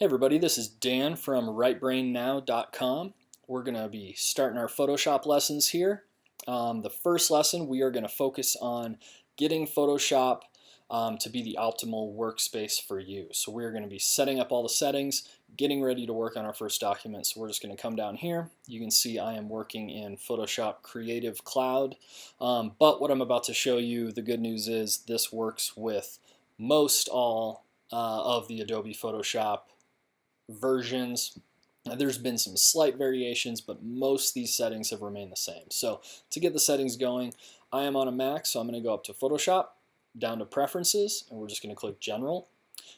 Hey everybody, this is Dan from rightbrainnow.com. We're going to be starting our Photoshop lessons here. The first lesson, we are going to focus on getting Photoshop to be the optimal workspace for you. So we're going to be setting up all the settings, getting ready to work on our first document. So we're just going to come down here. You can see I am working in Photoshop Creative Cloud. But what I'm about to show you, the good news is this works with most all of the Adobe Photoshop versions. There's been some slight variations, but most of these settings have remained the same. So to get the settings going, I am on a Mac, so I'm going to go up to Photoshop, down to Preferences, and we're just going to click General.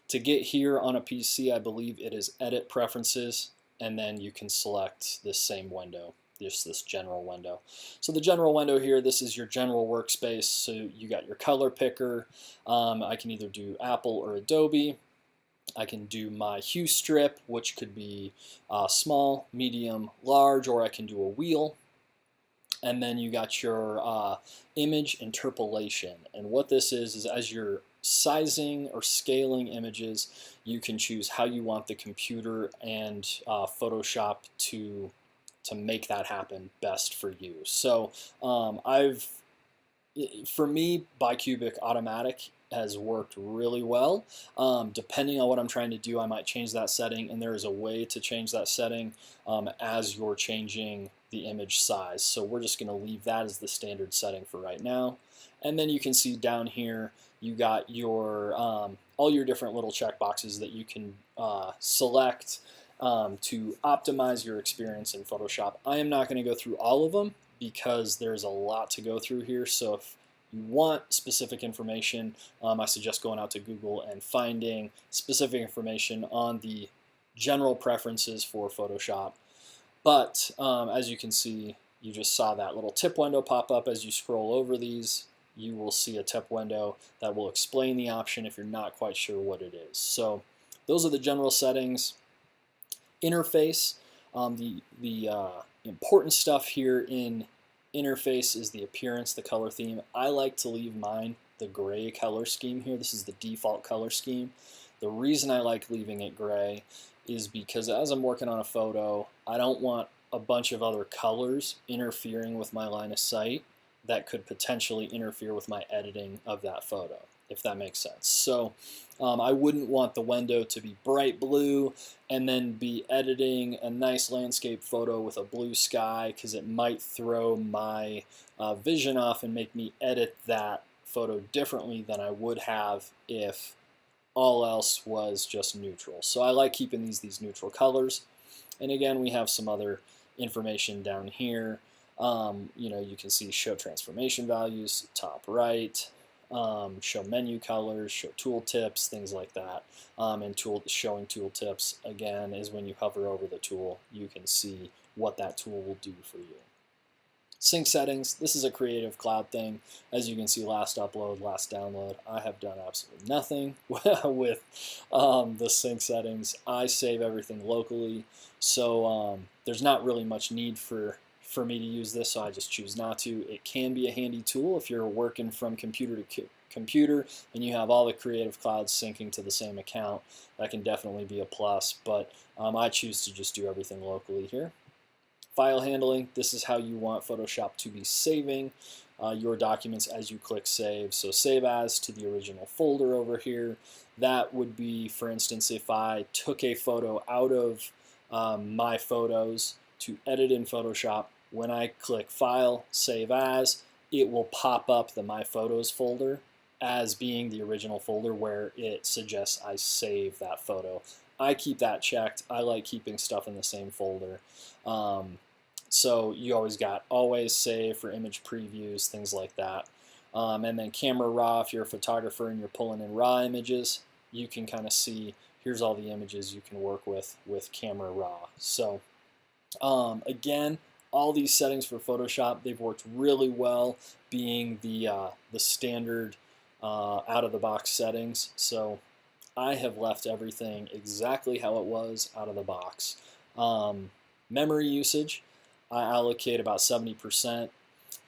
To get here on a PC, I believe it is Edit Preferences, and then you can select this same window, just this general window. So the general window here, this is your general workspace. So you got your color picker. I can either do Apple or Adobe. I can do my hue strip, which could be small, medium, large, or I can do a wheel. And then you got your image interpolation. And what this is as you're sizing or scaling images, you can choose how you want the computer and Photoshop to make that happen best for you. So for me, bicubic automatic has worked really well. Depending on what I'm trying to do, I might change that setting, and there is a way to change that setting as you're changing the image size. So we're just going to leave that as the standard setting for right now. And then you can see down here, you got your all your different little checkboxes that you can select to optimize your experience in Photoshop. I am not going to go through all of them because there's a lot to go through here. So if you want specific information, I suggest going out to Google and finding specific information on the general preferences for Photoshop. But as you can see, you just saw that little tip window pop up. As you scroll over these, you will see a tip window that will explain the option if you're not quite sure what it is. So those are the general settings. Interface, the important stuff here in interface is the appearance, the color theme. I like to leave mine the gray color scheme here. This is the default color scheme. The reason I like leaving it gray is because as I'm working on a photo, I don't want a bunch of other colors interfering with my line of sight that could potentially interfere with my editing of that photo, if that makes sense. So I wouldn't want the window to be bright blue and then be editing a nice landscape photo with a blue sky, because it might throw my vision off and make me edit that photo differently than I would have if all else was just neutral. So I like keeping these neutral colors. And again, we have some other information down here. You can see show transformation values, top right. Show menu colors, show tooltips, things like that. And showing tooltips, again, is when you hover over the tool, you can see what that tool will do for you. Sync settings, this is a Creative Cloud thing. As you can see, last upload, last download, I have done absolutely nothing with the sync settings. I save everything locally, so there's not really much need for me to use this, so I just choose not to. It can be a handy tool if you're working from computer to computer and you have all the Creative Cloud syncing to the same account. That can definitely be a plus, but I choose to just do everything locally here. File handling, this is how you want Photoshop to be saving your documents as you click save. So save as to the original folder over here. That would be, for instance, if I took a photo out of my photos to edit in Photoshop, when I click File, Save As, it will pop up the My Photos folder as being the original folder where it suggests I save that photo. I keep that checked. I like keeping stuff in the same folder. So you always got Always Save for image previews, things like that. And then Camera Raw, if you're a photographer and you're pulling in raw images, you can kind of see, here's all the images you can work with Camera Raw. So again, all these settings for Photoshop, they've worked really well, being the standard out-of-the-box settings. So I have left everything exactly how it was out of the box. Memory usage, I allocate about 70%.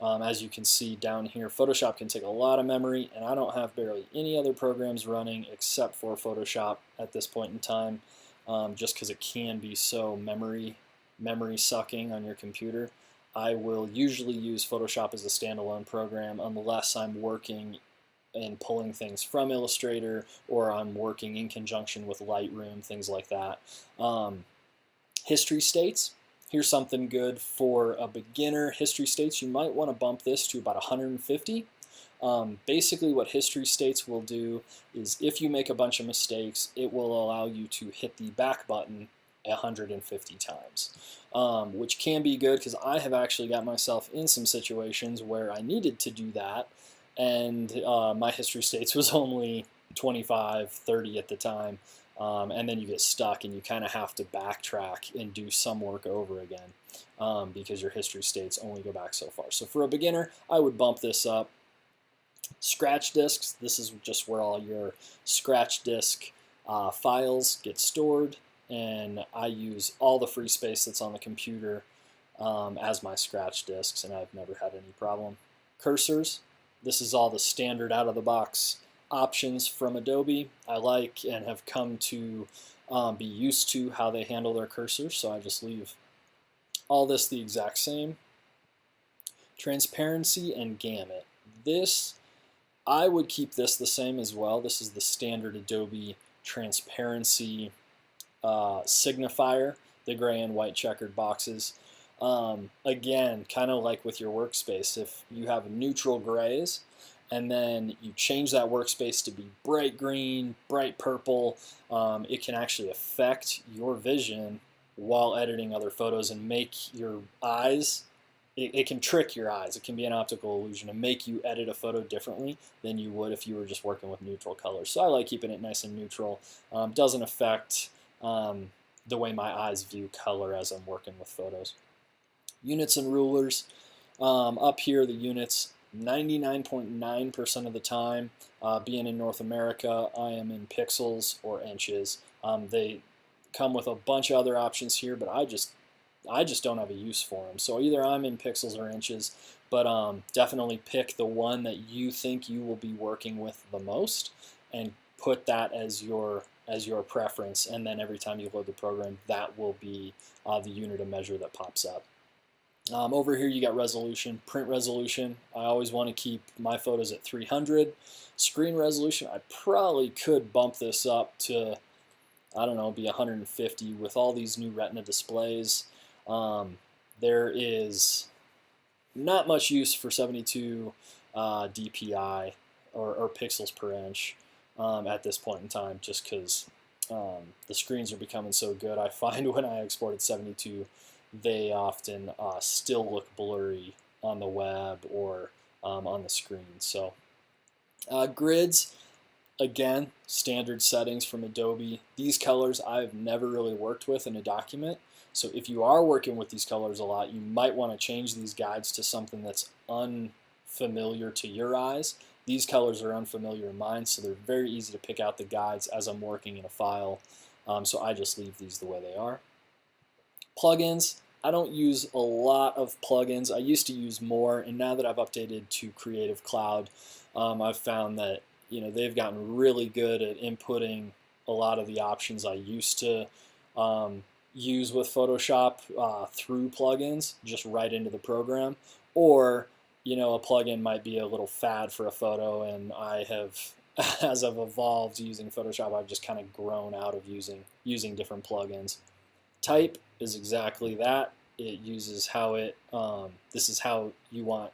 As you can see down here, Photoshop can take a lot of memory, and I don't have barely any other programs running except for Photoshop at this point in time. just because it can be so memory sucking on your computer. I will usually use Photoshop as a standalone program unless I'm working and pulling things from Illustrator, or I'm working in conjunction with Lightroom, things like that. History states. Here's something good for a beginner. History states, you might want to bump this to about 150. Basically what history states will do is if you make a bunch of mistakes, it will allow you to hit the back button 150 times, which can be good because I have actually got myself in some situations where I needed to do that, and my history states was only 25, 30 at the time, and then you get stuck and you kind of have to backtrack and do some work over again because your history states only go back so far. So for a beginner, I would bump this up. Scratch disks, this is just where all your scratch disk files get stored, and I use all the free space that's on the computer as my scratch disks, and I've never had any problem. Cursors, this is all the standard out-of-the-box options from Adobe. I like and have come to be used to how they handle their cursors, so I just leave all this the exact same. Transparency and gamut. This, I would keep this the same as well. This is the standard Adobe transparency signifier, the gray and white checkered boxes. Again, kind of like with your workspace, if you have neutral grays and then you change that workspace to be bright green, bright purple, it can actually affect your vision while editing other photos and make your eyes, it can trick your eyes. It can be an optical illusion and make you edit a photo differently than you would if you were just working with neutral colors. So I like keeping it nice and neutral. Doesn't affect the way my eyes view color as I'm working with photos. Units and rulers. Up here, the units, 99.9% of the time, being in North America, I am in pixels or inches. They come with a bunch of other options here, but I just don't have a use for them. So either I'm in pixels or inches, but definitely pick the one that you think you will be working with the most and put that as your preference, and then every time you load the program, that will be the unit of measure that pops up. Over here you got resolution, print resolution. I always want to keep my photos at 300. Screen resolution, I probably could bump this up to, I don't know, be 150 with all these new Retina displays. There is not much use for 72 DPI or pixels per inch at this point in time, just because the screens are becoming so good. I find when I export at 72, they often still look blurry on the web or on the screen. So grids, again, standard settings from Adobe. These colors I've never really worked with in a document. So if you are working with these colors a lot, you might want to change these guides to something that's unfamiliar to your eyes. These colors are unfamiliar in mine, so they're very easy to pick out the guides as I'm working in a file. So I just leave these the way they are. Plugins, I don't use a lot of plugins. I used to use more, and now that I've updated to Creative Cloud, I've found that they've gotten really good at inputting a lot of the options I used to use with Photoshop through plugins, just right into the program. Or a plugin might be a little fad for a photo, and I have, as I've evolved using Photoshop, I've just kind of grown out of using different plugins. Type is exactly that. It uses how this is how you want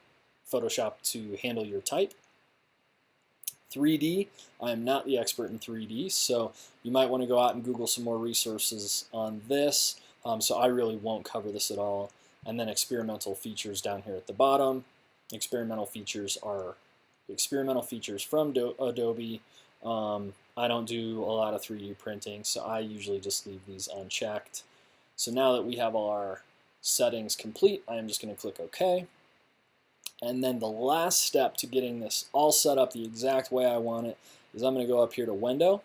Photoshop to handle your type. 3D, I am not the expert in 3D, so you might want to go out and Google some more resources on this. So I really won't cover this at all. And then experimental features down here at the bottom. Experimental features are experimental features from Adobe. I don't do a lot of 3D printing, so I usually just leave these unchecked. So now that we have all our settings complete, I am just going to click OK. And then the last step to getting this all set up the exact way I want it is I'm going to go up here to Window,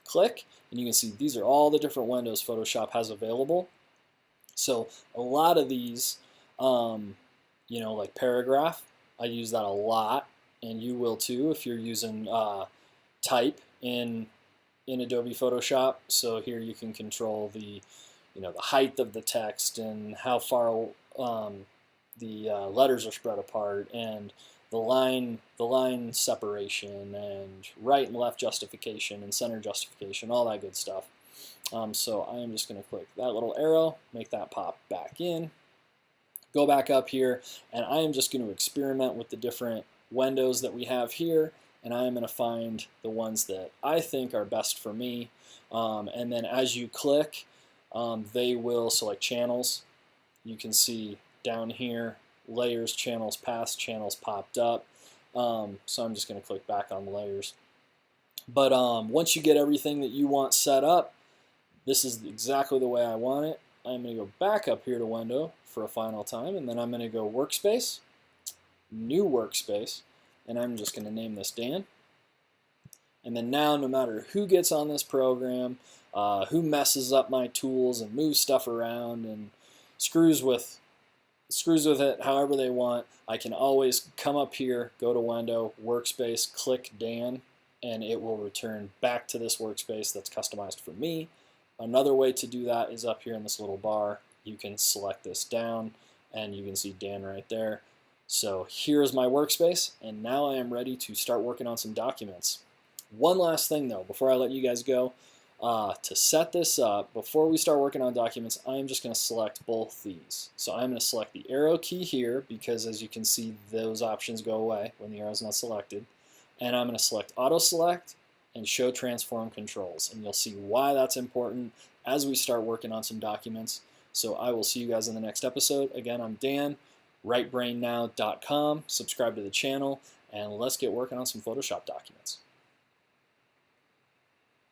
click, and you can see these are all the different windows Photoshop has available. So a lot of these, like Paragraph, I use that a lot, and you will too if you're using type in in Adobe Photoshop. So here you can control the the height of the text and how far the letters are spread apart, and the line separation, and right and left justification and center justification, all that good stuff. So I am just going to click that little arrow, make that pop back in, go back up here, and I am just going to experiment with the different windows that we have here, and I am going to find the ones that I think are best for me. And then as you click, they will select channels. You can see down here, layers, channels, paths, channels popped up. So I'm just going to click back on layers. But once you get everything that you want set up, this is exactly the way I want it. I'm going to go back up here to Window for a final time, and then I'm going to go Workspace, New Workspace, and I'm just going to name this Dan. And then now, no matter who gets on this program, who messes up my tools and moves stuff around and screws with it however they want, I can always come up here, go to Window, Workspace, click Dan, and it will return back to this workspace that's customized for me. Another way to do that is up here in this little bar. You can select this down, and you can see Dan right there. So here's my workspace, and now I am ready to start working on some documents. One last thing though, before I let you guys go, to set this up, before we start working on documents, I'm just going to select both these. So I'm going to select the arrow key here, because as you can see, those options go away when the arrow is not selected. And I'm going to select Auto Select and Show Transform Controls. And you'll see why that's important as we start working on some documents. So I will see you guys in the next episode. Again, I'm Dan, rightbrainnow.com. Subscribe to the channel, and let's get working on some Photoshop documents.